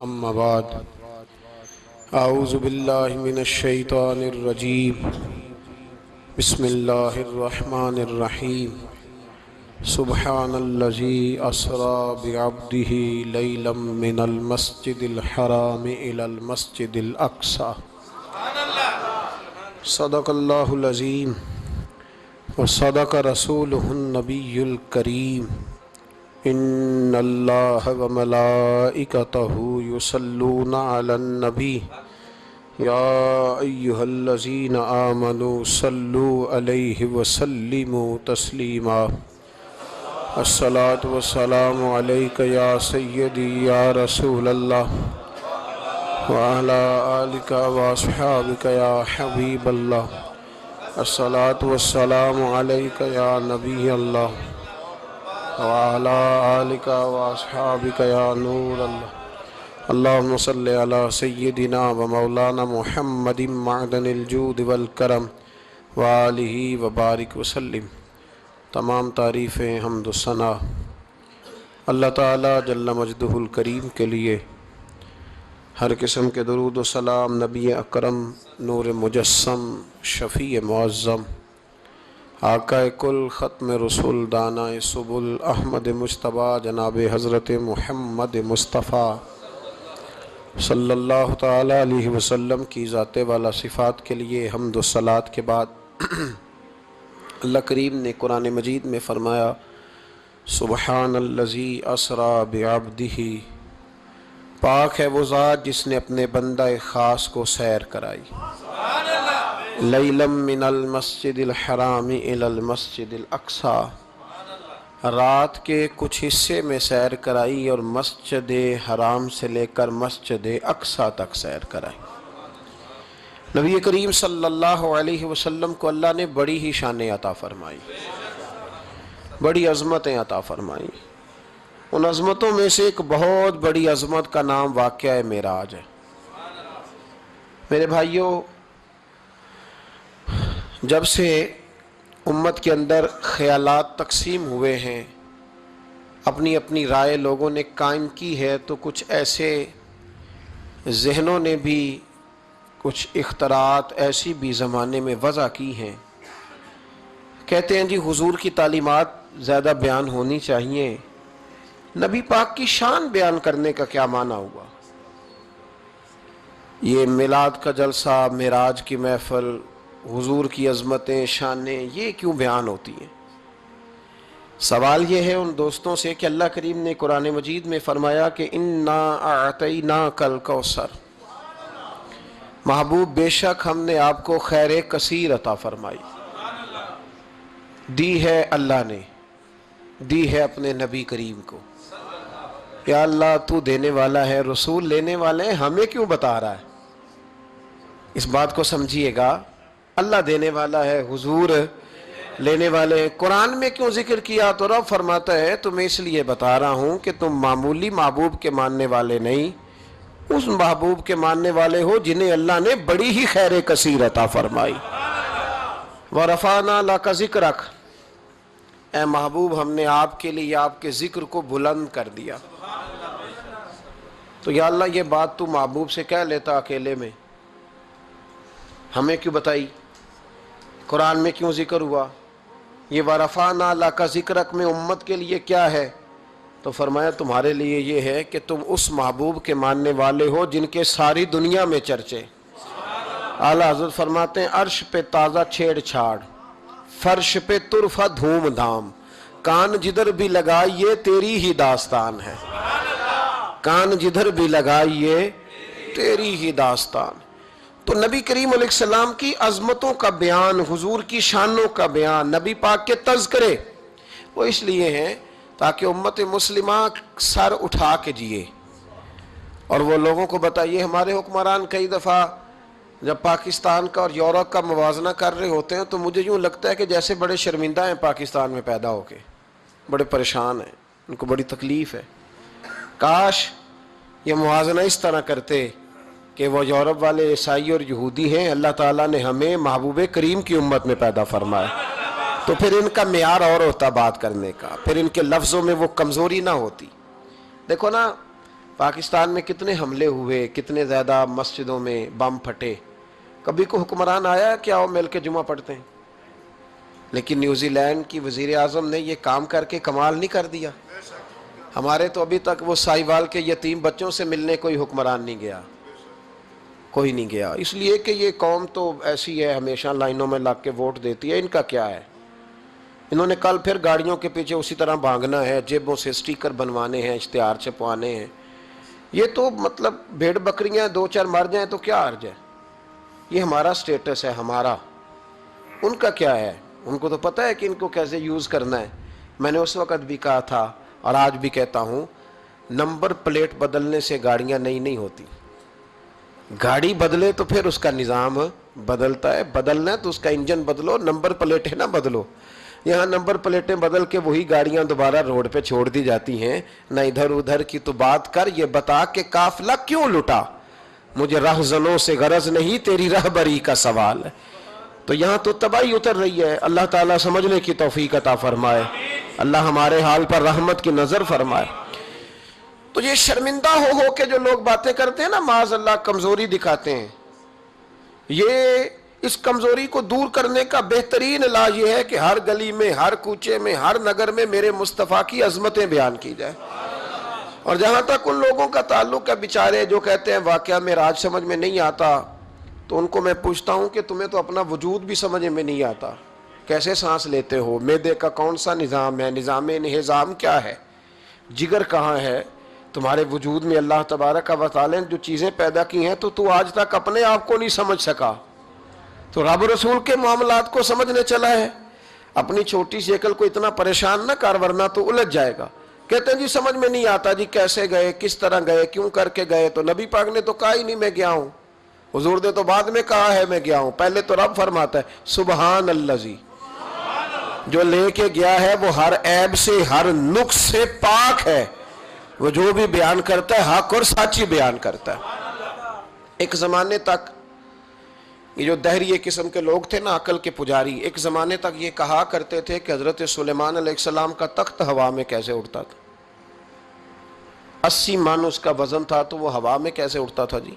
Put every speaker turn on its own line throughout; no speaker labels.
اما بعد اعوذ باللہ من الشیطان الرجیم بسم اللہ الرحمن الرحیم سبحان الذی اسری بعبدہ لیلا من المسجد الحرام الی المسجد الاقصی صدق اللہ العظیم وصدق رسولہ النبی الکریم ان اللہ وملائکتہ یصلون علی النبی یا ایہا الذین آمنوا صلوا علیہ وسلموا تسلیما الصلاۃ والسلام علیک یا سیدی یا رسول اللہ وعلی آلک واصحابک یا حبیب اللہ الصلاۃ والسلام علیک یا نبی اللہ وعلی آلک واصحابک یا نور اللہ اللہم صلی علی سیدنا و مولانا محمد معدن الجود والکرم وآلہ وبارک وسلم۔ تمام تعریفیں حمد و ثنا اللہ تعالیٰ جل مجدہ الکریم کے لیے، ہر قسم کے درود و سلام نبی اکرم نور مجسم شفیع معظم آقا کل ختم رسول دانا سبل احمد مجتبیٰ جناب حضرت محمد مصطفیٰ صلی اللہ تعالیٰ علیہ وسلم کی ذات والا صفات کے لیے حمد و صلات کے بعد اللہ کریم نے قرآن مجید میں فرمایا سبحان الذی اسری بعبدہ، پاک ہے وہ ذات جس نے اپنے بندہ خاص کو سیر کرائی، لیلا من المسجد الحرام الی المسجد الاقصی، رات کے کچھ حصے میں سیر کرائی اور مسجد حرام سے لے کر مسجد اقصی تک سیر کرائی۔ نبی کریم صلی اللہ علیہ وسلم کو اللہ نے بڑی ہی شانیں عطا فرمائی، بڑی عظمتیں عطا فرمائی۔ ان عظمتوں میں سے ایک بہت بڑی عظمت کا نام واقعہ معراج ہے۔ میرے بھائیوں، جب سے امت کے اندر خیالات تقسیم ہوئے ہیں، اپنی اپنی رائے لوگوں نے قائم کی ہے، تو کچھ ایسے ذہنوں نے بھی کچھ اختراعات ایسی بھی زمانے میں وضع کی ہیں، کہتے ہیں جی حضور کی تعلیمات زیادہ بیان ہونی چاہیے، نبی پاک کی شان بیان کرنے کا کیا معنی ہوا؟ یہ میلاد کا جلسہ، معراج کی محفل، حضور کی عظمتیں، شانیں، یہ کیوں بیان ہوتی ہیں؟ سوال یہ ہے ان دوستوں سے کہ اللہ کریم نے قرآن مجید میں فرمایا کہ انا اعطیناک الکوثر، محبوب بے شک ہم نے آپ کو خیر کثیر عطا فرمائی، دی ہے اللہ نے، دی ہے اپنے نبی کریم کو۔ یا اللہ تو دینے والا ہے، رسول لینے والے ہیں، ہمیں کیوں بتا رہا ہے؟ اس بات کو سمجھیے گا، اللہ دینے والا ہے، حضور لینے والے ہیں، قرآن میں کیوں ذکر کیا؟ تو رب فرماتا ہے تمہیں اس لیے بتا رہا ہوں کہ تم معمولی محبوب کے ماننے والے نہیں، اس محبوب کے ماننے والے ہو جنہیں اللہ نے بڑی ہی خیر کثیر عطا فرمائی۔ وَرَفَعْنَا لَكَ ذِكْرَكَ، اے محبوب ہم نے آپ کے لیے آپ کے ذکر کو بلند کر دیا۔ تو یا اللہ یہ بات تو محبوب سے کہہ لیتا اکیلے میں، ہمیں کیوں بتائی؟ قرآن میں کیوں ذکر ہوا؟ یہ وَرَفَعْنَا لَكَ ذِكْرَكَ میں امت کے لیے کیا ہے؟ تو فرمایا تمہارے لیے یہ ہے کہ تم اس محبوب کے ماننے والے ہو جن کے ساری دنیا میں چرچے۔ اعلیٰ حضرت فرماتے ہیں عرش پہ تازہ چھیڑ چھاڑ، فرش پہ طرفہ دھوم دھام، کان جدھر بھی لگائیے تیری ہی داستان ہے، کان جدھر بھی لگائیے تیری ہی داستان۔ تو نبی کریم علیہ السلام کی عظمتوں کا بیان، حضور کی شانوں کا بیان، نبی پاک کے تذکرے، وہ اس لیے ہیں تاکہ امت مسلمہ سر اٹھا کے جیے اور وہ لوگوں کو بتائیے۔ ہمارے حکمران کئی دفعہ جب پاکستان کا اور یورپ کا موازنہ کر رہے ہوتے ہیں تو مجھے یوں لگتا ہے کہ جیسے بڑے شرمندہ ہیں پاکستان میں پیدا ہو کے، بڑے پریشان ہیں، ان کو بڑی تکلیف ہے۔ کاش یہ موازنہ اس طرح کرتے کہ وہ یورپ والے عیسائی اور یہودی ہیں، اللہ تعالیٰ نے ہمیں محبوب کریم کی امت میں پیدا فرمایا، تو پھر ان کا معیار اور ہوتا بات کرنے کا، پھر ان کے لفظوں میں وہ کمزوری نہ ہوتی۔ دیکھو نا، پاکستان میں کتنے حملے ہوئے، کتنے زیادہ مسجدوں میں بم پھٹے، کبھی کو حکمران آیا کہ آؤ مل کے جمعہ پڑھتے ہیں؟ لیکن نیوزی لینڈ کی وزیر اعظم نے یہ کام کر کے کمال نہیں کر دیا؟ ہمارے تو ابھی تک وہ سائیوال کے یتیم بچوں سے ملنے کوئی حکمران نہیں گیا، کوئی نہیں گیا، اس لیے کہ یہ قوم تو ایسی ہے، ہمیشہ لائنوں میں لگ کے ووٹ دیتی ہے۔ ان کا کیا ہے؟ انہوں نے کل پھر گاڑیوں کے پیچھے اسی طرح بھاگنا ہے، جیبوں سے سٹیکر بنوانے ہیں، اشتہار چھپوانے ہیں۔ یہ تو مطلب بھیڑ بکریاں دو چار مر جائیں تو کیا حرج ہے؟ یہ ہمارا سٹیٹس ہے، ہمارا۔ ان کا کیا ہے؟ ان کو تو پتہ ہے کہ ان کو کیسے یوز کرنا ہے۔ میں نے اس وقت بھی کہا تھا اور آج بھی کہتا ہوں، نمبر پلیٹ بدلنے سے گاڑیاں نئی نہیں ہوتی۔ گاڑی بدلے تو پھر اس کا نظام بدلتا ہے، بدلنا ہے تو اس کا انجن بدلو، نمبر پلیٹیں نہ بدلو۔ یہاں نمبر پلیٹیں بدل کے وہی گاڑیاں دوبارہ روڈ پہ چھوڑ دی جاتی ہیں۔ نہ ادھر ادھر کی تو بات کر، یہ بتا کہ قافلہ کیوں لٹا؟ مجھے رہزنوں سے غرض نہیں، تیری رہبری کا سوال ہے۔ تو یہاں تو تباہی اتر رہی ہے۔ اللہ تعالیٰ سمجھنے کی توفیق عطا فرمائے، اللہ ہمارے حال پر رحمت کی نظر فرمائے۔ تو یہ شرمندہ ہو کے جو لوگ باتیں کرتے ہیں نا، معاذ اللہ کمزوری دکھاتے ہیں، یہ اس کمزوری کو دور کرنے کا بہترین علاج یہ ہے کہ ہر گلی میں، ہر کوچے میں، ہر نگر میں میرے مصطفیٰ کی عظمتیں بیان کی جائے۔ اور جہاں تک ان لوگوں کا تعلق ہے بیچارے جو کہتے ہیں واقعہ معراج سمجھ میں نہیں آتا، تو ان کو میں پوچھتا ہوں کہ تمہیں تو اپنا وجود بھی سمجھ میں نہیں آتا، کیسے سانس لیتے ہو؟ معدے کا کون سا نظام ہے؟ نظام انہضام کیا ہے؟ جگر کہاں ہے؟ تمہارے وجود میں اللہ تبارک و تعالی نے جو چیزیں پیدا کی ہیں تو آج تک اپنے آپ کو نہیں سمجھ سکا، تو رب رسول کے معاملات کو سمجھنے چلا ہے۔ اپنی چھوٹی سی عقل کو اتنا پریشان نہ کر ورنہ تو الجھ جائے گا۔ کہتے ہیں جی سمجھ میں نہیں آتا، جی کیسے گئے، کس طرح گئے، کیوں کر کے گئے؟ تو نبی پاک نے تو کہا ہی نہیں میں گیا ہوں، حضور نے تو بعد میں کہا ہے میں گیا ہوں، پہلے تو رب فرماتا ہے سبحان اللذی، جو لے کے گیا ہے وہ ہر عیب سے، ہر نقص سے پاک ہے، وہ جو بھی بیان کرتا ہے حق اور سچی بیان کرتا ہے۔ ایک زمانے تک یہ جو دہریے قسم کے لوگ تھے نا، عقل کے پجاری، ایک زمانے تک یہ کہا کرتے تھے کہ حضرت سلیمان علیہ السلام کا تخت ہوا میں کیسے اڑتا تھا؟ 80 من اس کا وزن تھا تو وہ ہوا میں کیسے اڑتا تھا؟ جی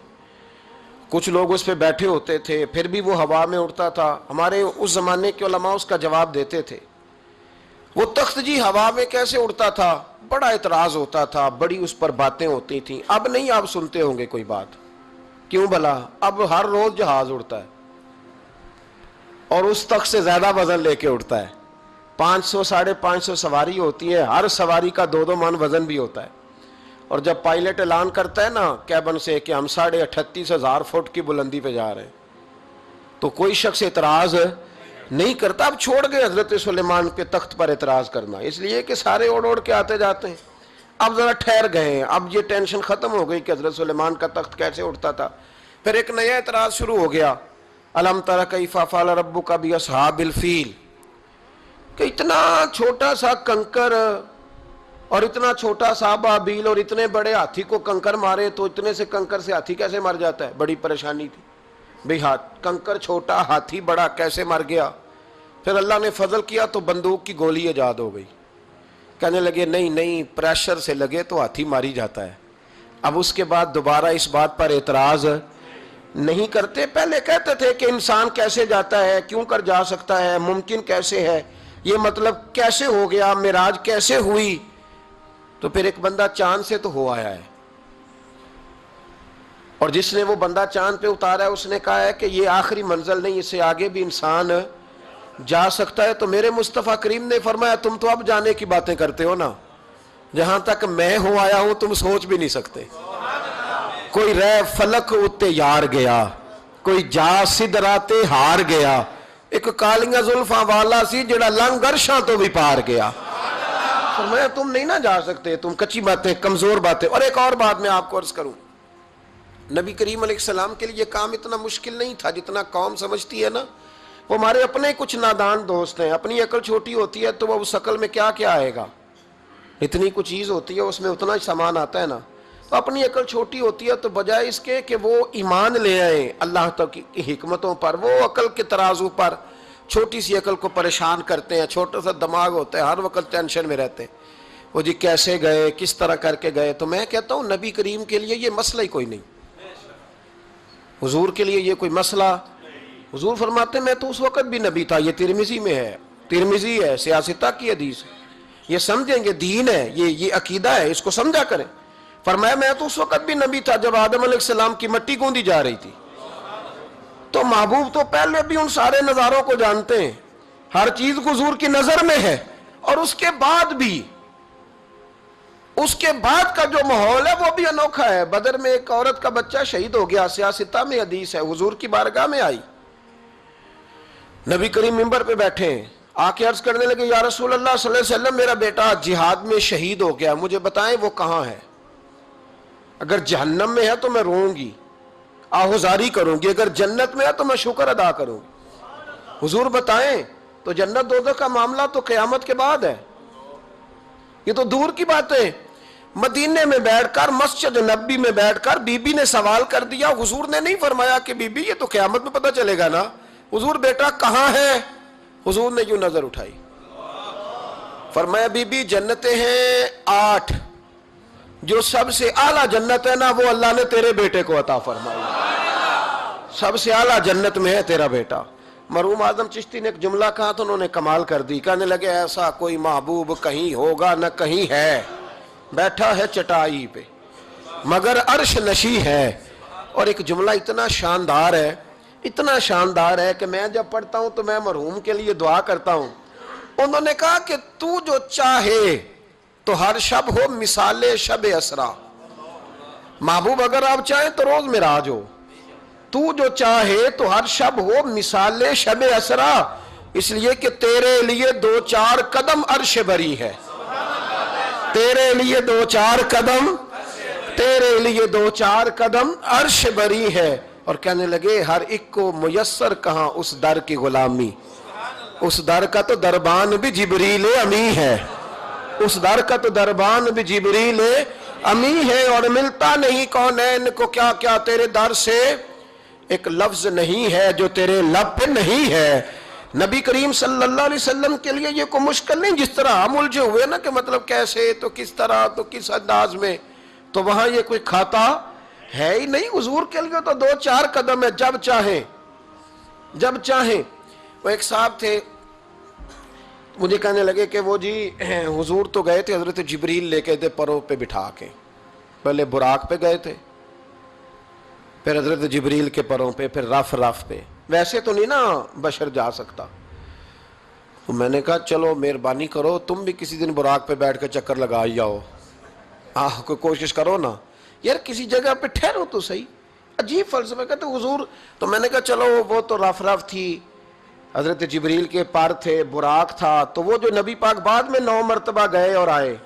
کچھ لوگ اس پہ بیٹھے ہوتے تھے پھر بھی وہ ہوا میں اڑتا تھا۔ ہمارے اس زمانے کے علماء اس کا جواب دیتے تھے، وہ تخت جی ہوا میں کیسے اڑتا تھا؟ بڑا اعتراض ہوتا تھا، بڑی اس پر باتیں ہوتی تھیں۔ اب نہیں آپ سنتے ہوں گے کوئی بات، کیوں بھلا؟ اب ہر روز جہاز اڑتا ہے اور اس تخت سے زیادہ وزن لے کے اڑتا ہے۔ 500 550 سواری ہوتی ہے، ہر سواری کا 2 من وزن بھی ہوتا ہے۔ اور جب پائلٹ اعلان کرتا ہے نا کیبن سے کہ ہم 38,500 فٹ کی بلندی پہ جا رہے ہیں، تو کوئی شخص اعتراض نہیں کرتا۔ اب چھوڑ گئے حضرت سلیمان کے تخت پر اعتراض کرنا، اس لیے کہ سارے اوڑ کے آتے جاتے ہیں۔ اب ذرا ٹھہر گئے، اب یہ ٹینشن ختم ہو گئی کہ حضرت سلیمان کا تخت کیسے اٹھتا تھا۔ پھر ایک نیا اعتراض شروع ہو گیا، الم تر کیف فعل ربک باصحاب الفیل، کہ اتنا چھوٹا سا کنکر اور اتنا چھوٹا سا بابیل اور اتنے بڑے ہاتھی کو کنکر مارے تو اتنے سے کنکر سے ہاتھی کیسے مر جاتا ہے؟ بڑی پریشانی تھی بھئی، کنکر چھوٹا ہاتھی بڑا کیسے مر گیا؟ پھر اللہ نے فضل کیا تو بندوق کی گولی ایجاد ہو گئی، کہنے لگے نہیں پریشر سے لگے تو ہاتھی ماری جاتا ہے۔ اب اس کے بعد دوبارہ اس بات پر اعتراض نہیں کرتے۔ پہلے کہتے تھے کہ انسان کیسے جاتا ہے، کیوں کر جا سکتا ہے، ممکن کیسے ہے، یہ مطلب کیسے ہو گیا، معراج کیسے ہوئی؟ تو پھر ایک بندہ چاند سے تو ہو آیا ہے، اور جس نے وہ بندہ چاند پہ اتارا ہے اس نے کہا ہے کہ یہ آخری منزل نہیں، اس سے آگے بھی انسان جا سکتا ہے۔ تو میرے مصطفیٰ کریم نے فرمایا تم تو اب جانے کی باتیں کرتے ہو نا، جہاں تک میں ہو آیا ہوں تم سوچ بھی نہیں سکتے۔ کوئی رہ فلک اتے یار گیا، کوئی جا سدراتے ہار گیا، ایک کالیاں زلفاں والا سی جڑا لنگ عرشاں تو بھی پار گیا۔ فرمایا تم نہیں نہ جا سکتے، تم کچی باتیں، کمزور باتیں۔ اور ایک اور بات میں آپ کو عرض کروں، نبی کریم علیہ السلام کے لیے کام اتنا مشکل نہیں تھا جتنا قوم سمجھتی ہے نا۔ وہ ہمارے اپنے کچھ نادان دوست ہیں، اپنی عقل چھوٹی ہوتی ہے تو وہ اس عقل میں کیا کیا آئے گا، اتنی کچھ چیز ہوتی ہے اس میں اتنا ہی سامان آتا ہے نا، تو اپنی عقل چھوٹی ہوتی ہے تو بجائے اس کے کہ وہ ایمان لے آئیں اللہ کی حکمتوں پر، وہ عقل کے ترازو پر چھوٹی سی عقل کو پریشان کرتے ہیں، چھوٹا سا دماغ ہوتا ہے، ہر وقت ٹینشن میں رہتے ہیں۔ وہ جی کیسے گئے، کس طرح کر کے گئے، تو میں کہتا ہوں نبی کریم کے لیے یہ مسئلہ ہی کوئی نہیں، حضور کے لیے یہ کوئی مسئلہ. حضور فرماتے میں تو اس وقت بھی نبی تھا. یہ ترمذی میں ہے، ترمذی ہے، سیاستہ کی حدیث ہے. یہ سمجھیں گے دین ہے، یہ عقیدہ ہے، اس کو سمجھا کریں. فرمایا میں تو اس وقت بھی نبی تھا جب آدم علیہ السلام کی مٹی گوندی جا رہی تھی. تو محبوب تو پہلے بھی ان سارے نظاروں کو جانتے ہیں، ہر چیز حضور کی نظر میں ہے. اور اس کے بعد بھی، اس کے بعد کا جو ماحول ہے وہ بھی انوکھا ہے. بدر میں ایک عورت کا بچہ شہید ہو گیا، سیاستہ میں حدیث ہے، حضور کی بارگاہ میں آئی، نبی کریم منبر پہ بیٹھے ہیں، آ کے عرض کرنے لگے یا رسول اللہ صلی اللہ علیہ وسلم میرا بیٹا جہاد میں شہید ہو گیا، مجھے بتائیں وہ کہاں ہے؟ اگر جہنم میں ہے تو میں روں گی، آہوزاری کروں گی، اگر جنت میں ہے تو میں شکر ادا کروں گی. حضور بتائیں. تو جنت دوزخ کا معاملہ تو قیامت کے بعد ہے، یہ تو دور کی بات ہے. مدینے میں بیٹھ کر، مسجد نبی میں بیٹھ کر بی بی نے سوال کر دیا. حضور نے نہیں فرمایا کہ بی بی یہ تو قیامت میں پتہ چلے گا نا، حضور بیٹا کہاں ہے؟ حضور نے یوں نظر اٹھائی، فرمایا بی بی جنتیں ہیں 8، جو سب سے اعلیٰ جنت ہے نا وہ اللہ نے تیرے بیٹے کو عطا فرمائی، سب سے اعلیٰ جنت میں ہے تیرا بیٹا. مرحوم اعظم چشتی نے ایک جملہ کہا تو انہوں نے کمال کر دی. کہنے لگے ایسا کوئی محبوب کہیں ہوگا نہ کہیں ہے، بیٹھا ہے چٹائی پہ مگر عرش نشی ہے. اور ایک جملہ اتنا شاندار ہے، اتنا شاندار ہے کہ میں جب پڑھتا ہوں تو میں مرحوم کے لیے دعا کرتا ہوں. انہوں نے کہا کہ تو جو چاہے تو ہر شب ہو مثال شب اسرا. محبوب اگر آپ چاہیں تو روز معراج ہو، تو جو چاہے تو ہر شب ہو مثال شب اسرا، اس لیے کہ تیرے لیے 2-4 قدم عرش بری ہے، تیرے لیے 2-4 قدم، تیرے لیے 2-4 قدم عرش بری ہے. اور کہنے لگے ہر ایک کو میسر کہاں اس در کی غلامی، اس در کا تو دربان بھی جبریل امی ہے، اس در کا تو دربان بھی جبریل امی ہے. اور ملتا نہیں کونین کو کیا کیا تیرے در سے، ایک لفظ نہیں ہے جو تیرے لب پہ نہیں ہے. نبی کریم صلی اللہ علیہ وسلم کے لیے یہ کوئی مشکل نہیں. جس طرح ہم الجھے ہوئے نا کہ مطلب کیسے، تو کس طرح، تو کس انداز میں، تو وہاں یہ کوئی کھاتا ہے ہی نہیں. حضور کے لیے تو 2-4 قدم ہے، جب چاہیں جب چاہیں. وہ ایک صاحب تھے، مجھے کہنے لگے کہ وہ جی حضور تو گئے تھے حضرت جبریل لے کے تھے پروں پہ بٹھا کے، پہلے براق پہ گئے تھے، پھر حضرت جبریل کے پروں پہ، پھر رف پہ. ویسے تو نہیں نا بشر جا سکتا. تو میں نے کہا چلو مہربانی کرو تم بھی کسی دن براق پہ بیٹھ کے چکر لگا ہی آؤ، کوئی کوشش کرو نا یار، کسی جگہ پہ ٹھہرو تو صحیح. عجیب فلسفہ. کہتے حضور، تو میں نے کہا چلو وہ تو رف تھی، حضرت جبریل کے پر تھے، براق تھا، تو وہ جو نبی پاک بعد میں 9 مرتبہ گئے اور آئے،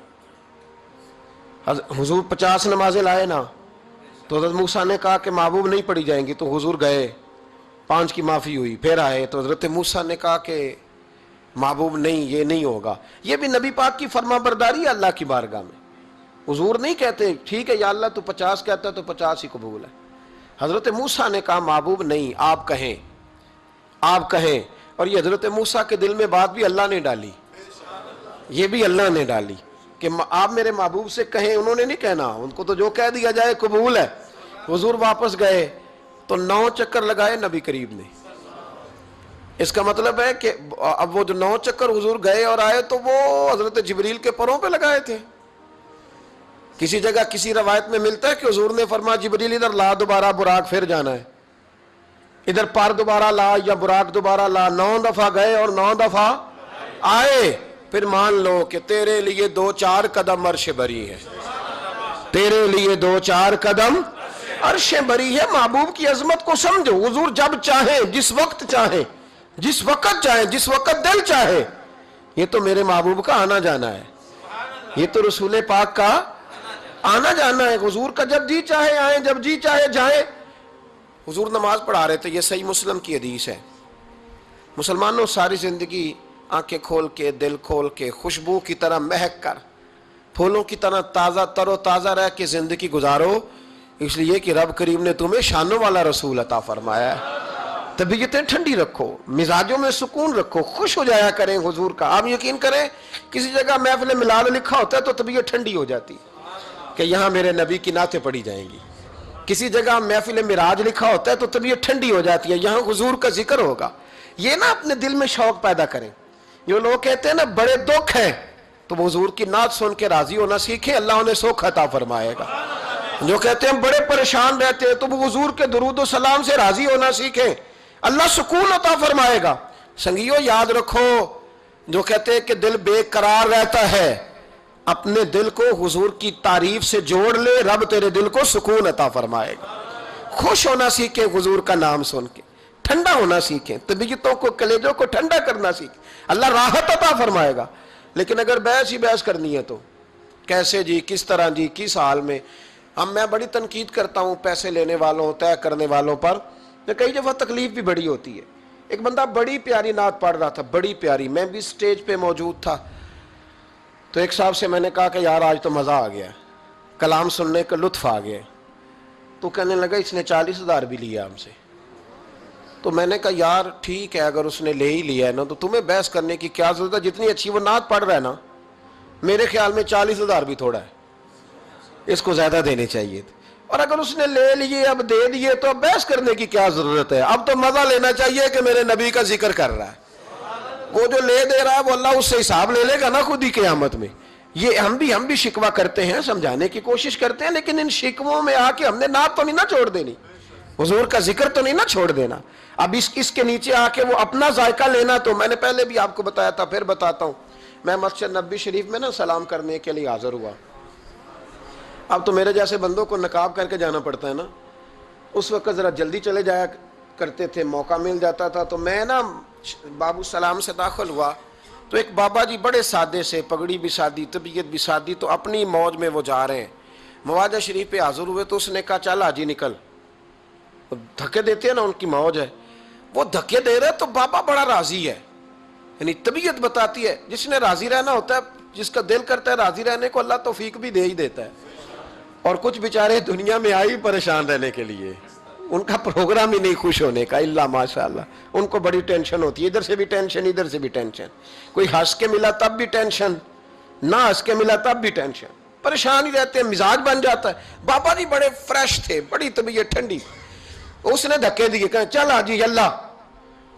حضور 50 نمازیں لائے نا، تو حضرت موسیٰ نے کہا کہ محبوب نہیں پڑھی جائیں گی، تو حضور گئے، 5 کی معافی ہوئی، پھر آئے، تو حضرت موسیٰ نے کہا کہ محبوب نہیں، یہ نہیں ہوگا. یہ بھی نبی پاک کی فرما برداری ہے اللہ کی بارگاہ میں. حضور نہیں کہتے ٹھیک ہے یا اللہ تو 50 کہتا ہے تو 50 ہی قبول ہے. حضرت موسیٰ نے کہا محبوب نہیں، آپ کہیں، آپ کہیں. اور یہ حضرت موسیٰ کے دل میں بات بھی اللہ نے ڈالی، یہ بھی اللہ نے ڈالی کہ آپ میرے محبوب سے کہیں. انہوں نے نہیں کہنا، ان کو تو جو کہہ دیا جائے قبول ہے. حضور واپس گئے تو 9 چکر لگائے نبی کریم نے. اس کا مطلب ہے کہ اب وہ جو 9 چکر حضور گئے اور آئے تو وہ حضرت جبریل کے پروں پہ لگائے تھے. کسی جگہ کسی روایت میں ملتا ہے کہ حضور نے فرمایا جبریل ادھر لا دوبارہ براق، پھر جانا ہے، ادھر پر دوبارہ لا یا براق دوبارہ لا. 9 دفعہ گئے اور 9 دفعہ آئے. پھر مان لو کہ تیرے لیے 2-4 قدم عرش بری ہے، تیرے لیے 2-4 قدم عرش بری ہے. محبوب کی عظمت کو سمجھو. حضور جب چاہیں، جس وقت چاہیں، جس وقت چاہیں، جس وقت دل چاہے. یہ تو میرے محبوب کا آنا جانا ہے، یہ تو رسول پاک کا آنا جانا ہے. حضور کا جب جی چاہے آئیں، جب جی چاہے جائیں. حضور نماز پڑھا رہے تھے، یہ صحیح مسلم کی حدیث ہے. مسلمانوں ساری زندگی آنکھیں کھول کے، دل کھول کے، خوشبو کی طرح مہک کر، پھولوں کی طرح تازہ تر و تازہ رہ کے زندگی گزارو، اس لیے کہ رب کریم نے تمہیں شانوں والا رسول عطا فرمایا ہے. طبیعتیں ٹھنڈی رکھو، مزاجوں میں سکون رکھو، خوش ہو جایا کریں حضور کا۔ آپ یقین کریں کسی جگہ محفل ملال لکھا ہوتا ہے تو طبیعت ٹھنڈی ہو جاتی کہ یہاں میرے نبی کی نعتیں پڑھی جائیں گی۔ کسی جگہ محفل معراج لکھا ہوتا ہے تو طبیعت ٹھنڈی ہو جاتی ہے، یہاں حضور کا ذکر ہوگا۔ یہ نا اپنے دل میں شوق پیدا کریں۔ جو لوگ کہتے ہیں نا بڑے دکھ ہیں، تو وہ حضور کی نعت سن کے راضی ہونا سیکھیں، اللہ انہیں سکھ عطا فرمائے گا۔ جو کہتے ہیں بڑے پریشان رہتے ہیں، تو وہ حضور کے درود و سلام سے راضی ہونا سیکھیں، اللہ سکون عطا فرمائے گا۔ سنگیو یاد رکھو، جو کہتے ہیں کہ دل بے قرار رہتا ہے، اپنے دل کو حضور کی تعریف سے جوڑ لے، رب تیرے دل کو سکون عطا فرمائے گا۔ خوش ہونا سیکھیں حضور کا نام سن کے، ٹھنڈا ہونا سیکھیں، طبیعتوں کو کلیجوں کو ٹھنڈا کرنا سیکھیں، اللہ راحت عطا فرمائے گا۔ لیکن اگر بحث ہی بحث کرنی ہے تو کیسے جی، کس طرح جی، کس حال میں۔ میں بڑی تنقید کرتا ہوں پیسے لینے والوں، طے کرنے والوں پر، تو کئی دفعہ تکلیف بھی بڑی ہوتی ہے۔ ایک بندہ بڑی پیاری نعت پڑھ رہا تھا، بڑی پیاری، میں بھی سٹیج پہ موجود تھا، تو ایک صاحب سے میں نے کہا کہ یار آج تو مزہ آ گیا، کلام سننے کا لطف آ گیا۔ تو کہنے لگا اس نے 40,000 بھی لیا ہم سے۔ تو میں نے کہا یار ٹھیک ہے، اگر اس نے لے ہی لیا ہے نا تو تمہیں بحث کرنے کی کیا ضرورت ہے، جتنی اچھی وہ نعت پڑھ رہا ہے نا، میرے خیال میں 40,000 بھی تھوڑا ہے، اس کو زیادہ دینے چاہیے تھے۔ اور اگر اس نے لے لیے، اب دے دیے، تو اب بحث کرنے کی کیا ضرورت ہے؟ اب تو مزہ لینا چاہیے کہ میرے نبی کا ذکر کر رہا ہے۔ وہ جو لے دے رہا ہے وہ اللہ اس سے حساب لے لے گا نا خود ہی قیامت میں۔ یہ ہم بھی شکوہ کرتے ہیں، سمجھانے کی کوشش کرتے ہیں، لیکن ان شکووں میں آ کے ہم نے نعت تو نہیں نہ چھوڑ دینی، حضور کا ذکر تو نہیں نہ چھوڑ دینا۔ اب اس کے نیچے آ کے وہ اپنا ذائقہ لینا، تو میں نے پہلے بھی آپ کو بتایا تھا، پھر بتاتا ہوں۔ میں مسجد نبوی شریف میں نا سلام کرنے کے لیے حاضر ہوا۔ اب تو میرے جیسے بندوں کو نقاب کر کے جانا پڑتا ہے نا، اس وقت ذرا جلدی چلے جایا کرتے تھے، موقع مل جاتا تھا۔ تو میں نا بابو سلام سے داخل ہوا تو ایک بابا جی بڑے سادے سے، پگڑی بھی سادی، طبیعت بھی سادی، تو اپنی موج میں وہ جا رہے ہیں۔ مواجہ شریف پہ حاضر ہوئے تو اس نے کہا چل حاجی نکل، دھکے دیتے ہیں نا، ان کی موج ہے، وہ دھکے دے رہے تو بابا بڑا راضی ہے، یعنی طبیعت بتاتی ہے جس نے راضی رہنا ہوتا ہے، جس کا دل کرتا ہے راضی رہنے کو، اللہ توفیق بھی دے ہی دیتا ہے۔ اور کچھ بیچارے دنیا میں آئی پریشان رہنے کے لیے، ان کا پروگرام ہی نہیں خوش ہونے کا، اللہ ماشاءاللہ، ان کو بڑی ٹینشن ہوتی ہے، ادھر سے بھی ٹینشن، ادھر سے بھی ٹینشن، کوئی ہنس کے ملا تب بھی ٹینشن، نہ ہنس کے ملا تب بھی ٹینشن، پریشان ہی رہتے ہیں، مزاج بن جاتا ہے۔ بابا جی بڑے فریش تھے، بڑی طبیعت ٹھنڈی، اس نے دھکے دیے، کہا چل حاجی اللہ۔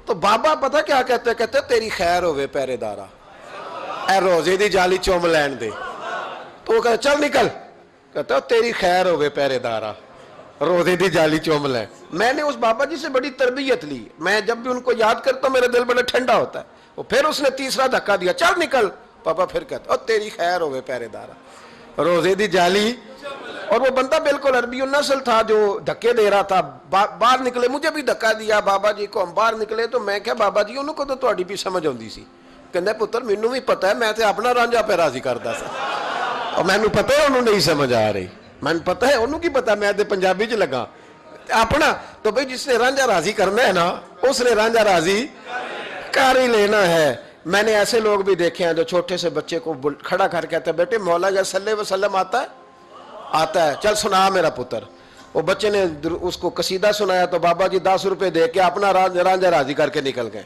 تو بابا پتہ کیا کہتے تیری خیر ہوئے پہرے دارا، اے روزے دی جالی چوم لین دے۔ تو وہ کہتا چل نکل، کہتا تیری خیر ہوئے پہرے دارا، روزے دی جالی چوم لین۔ میں نے اس بابا جی سے بڑی تربیت لی، میں جب بھی ان کو یاد کرتا ہوں میرا دل بڑا ٹھنڈا ہوتا ہے۔ وہ پھر اس نے تیسرا دھکا دیا، چل نکل، پاپا پھر کہتا تیری خیر ہوئے پہرے دارا، روزے دی جالی۔ اور وہ بندہ بالکل عربی النسل تھا جو دھکے دے رہا تھا، باہر نکلے، مجھے بھی دھکا دیا بابا جی کو، ہم باہر نکلے تو میں کہا بابا جی انہوں کو تو تہاڈی بھی سمجھ آندی سی، کہندا پتر مینوں بھی پتہ ہے، میں تے اپنا رانجھا پہ راضی کردا سا، اور مینوں پتہ ہے انہوں نہیں سمجھ آ رہی، مینوں پتہ ہے انہوں کی پتہ، میں تے پنجابی چ لگا اپنا۔ تو بھئی جس نے رانجھا راضی کرنا ہے نا، اس نے رانجھا راضی کر ہی لینا ہے۔ میں نے ایسے لوگ بھی دیکھے ہیں جو چھوٹے سے بچے کو کھڑا کر کہتے ہیں بیٹے مولا یا صلی اللہ علیہ وسلم آتا ہے، چل سنا میرا پتر۔ وہ بچے نے اس کو قصیدہ سنایا تو بابا جی 10 روپے دے کے اپنا رانجھا راضی کر کے نکل گئے۔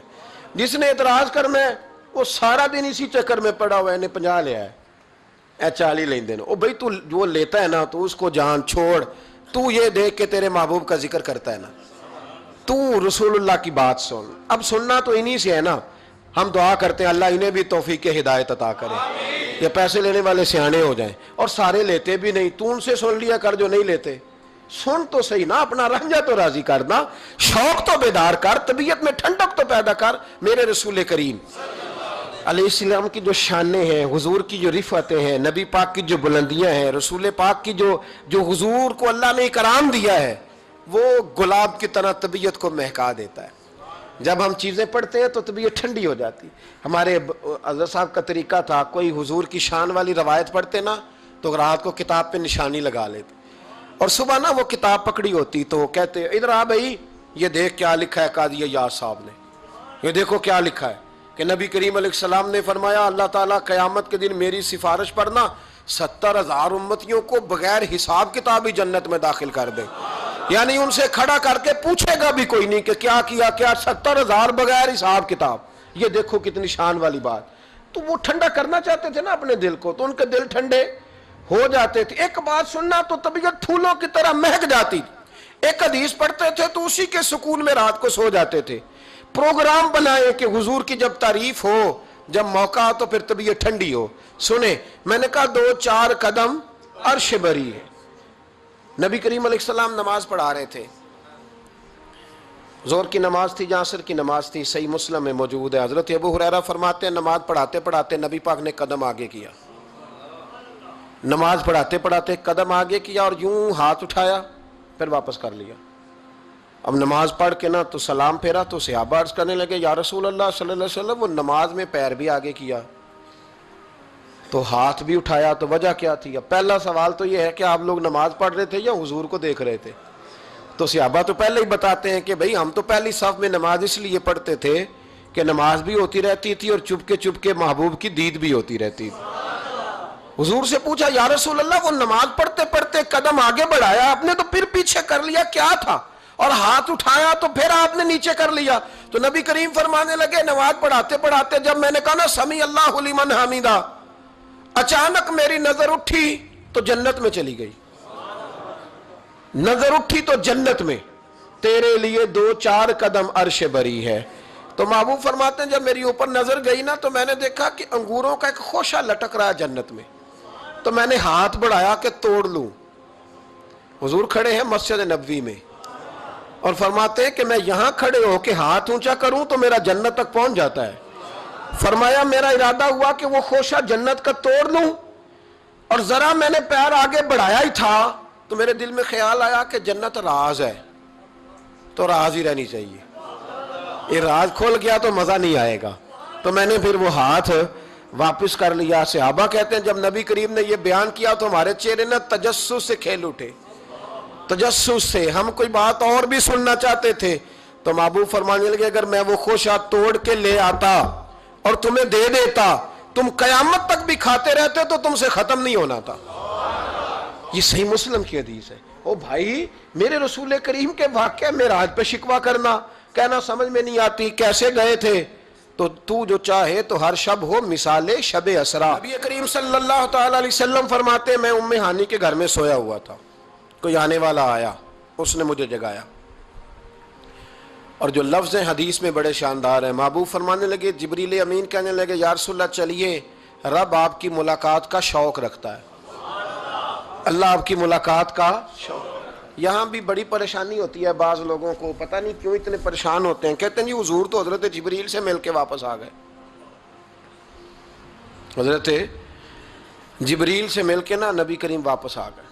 جس نے اعتراض کرنا ہے وہ سارا دن اسی چکر میں پڑا ہوا ہے، 50 لیا ہے، 40 لیں دینا۔ او بھائی تو جو لیتا ہے نا تو اس کو جان چھوڑ، تو یہ دیکھ کے تیرے محبوب کا ذکر کرتا ہے نا، تو رسول اللہ کی بات سن۔ اب سننا تو انہی سے ہے نا، ہم دعا کرتے ہیں اللہ انہیں بھی توفیق ہدایت عطا کرے، یہ پیسے لینے والے سیانے ہو جائیں، اور سارے لیتے بھی نہیں، تو ان سے سن لیا کر جو نہیں لیتے، سن تو صحیح نا، اپنا رنجا تو راضی کرنا، شوق تو بیدار کر، طبیعت میں ٹھنڈک تو پیدا کر۔ میرے رسول کریم علیہ السلام کی جو شانیں ہیں، حضور کی جو رفعتیں ہیں، نبی پاک کی جو بلندیاں ہیں، رسول پاک کی جو حضور کو اللہ نے اکرام دیا ہے، وہ گلاب کی طرح طبیعت کو مہکا دیتا ہے۔ جب ہم چیزیں پڑھتے ہیں تو طبیعت ٹھنڈی ہو جاتی۔ ہمارے حضرت صاحب کا طریقہ تھا، کوئی حضور کی شان والی روایت پڑھتے نا تو رات کو کتاب پہ نشانی لگا لیتے، اور صبح نا وہ کتاب پکڑی ہوتی تو کہتے ادھر آ بھائی یہ دیکھ کیا لکھا ہے قاضی یار صاحب نے، یہ دیکھو کیا لکھا ہے کہ نبی کریم علیہ السلام نے فرمایا اللہ تعالیٰ قیامت کے دن میری سفارش پڑھنا 70,000 امتیوں کو بغیر حساب کتاب ہی جنت میں داخل کر دے۔ یعنی ان سے کھڑا کر کے پوچھے گا بھی کوئی نہیں کہ کیا کیا، کیا 70,000 بغیر حساب کتاب. یہ دیکھو کتنی شان والی بات. تو وہ ٹھنڈا کرنا چاہتے تھے نا اپنے دل کو، تو ان کے دل ٹھنڈے ہو جاتے تھے. ایک بات سننا تو طبیعت پھولوں کی طرح مہک جاتی. ایک حدیث پڑھتے تھے تو اسی کے سکون میں رات کو سو جاتے تھے. پروگرام بنائے کہ حضور کی جب تعریف ہو، جب موقع ہو تو پھر طبیعت ٹھنڈی ہو. سنیں، میں نے کہا 2-4 قدم عرش بری ہے. نبی کریم علیہ السلام نماز پڑھا رہے تھے. ظہر کی نماز تھی یا عصر کی نماز تھی، صحیح مسلم میں موجود ہے. حضرت ابو ہریرہ فرماتے ہیں نماز پڑھاتے پڑھاتے نبی پاک نے قدم آگے کیا. نماز پڑھاتے پڑھاتے قدم آگے کیا اور یوں ہاتھ اٹھایا، پھر واپس کر لیا. اب نماز پڑھ کے نا تو سلام پھیرا تو صحابہ عرض کرنے لگے یا رسول اللہ صلی اللہ علیہ وسلم، وہ نماز میں پیر بھی آگے کیا تو ہاتھ بھی اٹھایا، تو وجہ کیا تھی؟ اب پہلا سوال تو یہ ہے کہ آپ لوگ نماز پڑھ رہے تھے یا حضور کو دیکھ رہے تھے؟ تو صحابہ تو پہلے ہی بتاتے ہیں کہ بھئی ہم تو پہلی صف میں نماز اس لیے پڑھتے تھے کہ نماز بھی ہوتی رہتی تھی اور چپ کے محبوب کی دید بھی ہوتی رہتی تھی. حضور سے پوچھا یا رسول اللہ، وہ نماز پڑھتے پڑھتے قدم آگے بڑھایا آپ نے تو پھر پیچھے کر لیا، کیا تھا؟ اور ہاتھ اٹھایا تو پھر آپ نے نیچے کر لیا. تو نبی کریم فرمانے لگے نماز پڑھاتے پڑھاتے جب میں نے کہا نا سمیع اللہ لمن حمیدہ، اچانک میری نظر اٹھی تو جنت میں چلی گئی. نظر اٹھی تو جنت میں، تیرے لیے 2-4 قدم عرش بری ہے. تو محبوب فرماتے ہیں جب میری اوپر نظر گئی نا تو میں نے دیکھا کہ انگوروں کا ایک خوشہ لٹک رہا ہے جنت میں. تو میں نے ہاتھ بڑھایا کہ توڑ لوں. حضور کھڑے ہیں مسجد نبوی میں اور فرماتے ہیں کہ میں یہاں کھڑے ہو کے ہاتھ اونچا کروں تو میرا جنت تک پہنچ جاتا ہے. فرمایا میرا ارادہ ہوا کہ وہ خوشہ جنت کا توڑ لوں، اور ذرا میں نے پیر آگے بڑھایا ہی تھا تو میرے دل میں خیال آیا کہ جنت راز ہے تو راز ہی رہنی چاہیے. یہ راز کھول گیا تو مزہ نہیں آئے گا. تو میں نے پھر وہ ہاتھ واپس کر لیا. صحابہ کہتے ہیں جب نبی کریم نے یہ بیان کیا تو ہمارے چہرے نے تجسس سے کھیل اٹھے. تجسس سے ہم کوئی بات اور بھی سننا چاہتے تھے. تو محبوب فرمانے لگے اگر میں وہ خوشہ توڑ کے لے آتا اور تمہیں دے دیتا، تم قیامت تک بھی کھاتے رہتے تو تم سے ختم نہیں ہونا تھا. یہ صحیح مسلم کی حدیث ہے. او بھائی، میرے رسول کریم کے واقعہ معراج پہ شکوہ کرنا، کہنا سمجھ میں نہیں آتی کیسے گئے تھے. تو جو چاہے تو ہر شب ہو مثال شب اسرا. نبی کریم صلی اللہ تعالی علیہ وسلم فرماتے میں ام ہانی کے گھر میں سویا ہوا تھا، کوئی آنے والا آیا، اس نے مجھے جگایا. اور جو لفظ ہیں حدیث میں بڑے شاندار ہیں. محبوب فرمانے لگے، جبریل امین کہنے لگے یا رسول اللہ چلیے، رب آپ کی ملاقات کا شوق رکھتا ہے. اللہ آپ کی ملاقات کا شوق. یہاں بھی بڑی پریشانی ہوتی ہے بعض لوگوں کو، پتہ نہیں کیوں اتنے پریشان ہوتے ہیں. کہتے ہیں جی حضور تو حضرت جبریل سے مل کے واپس آ گئے. حضرت جبریل سے مل کے نا نبی کریم واپس آ گئے.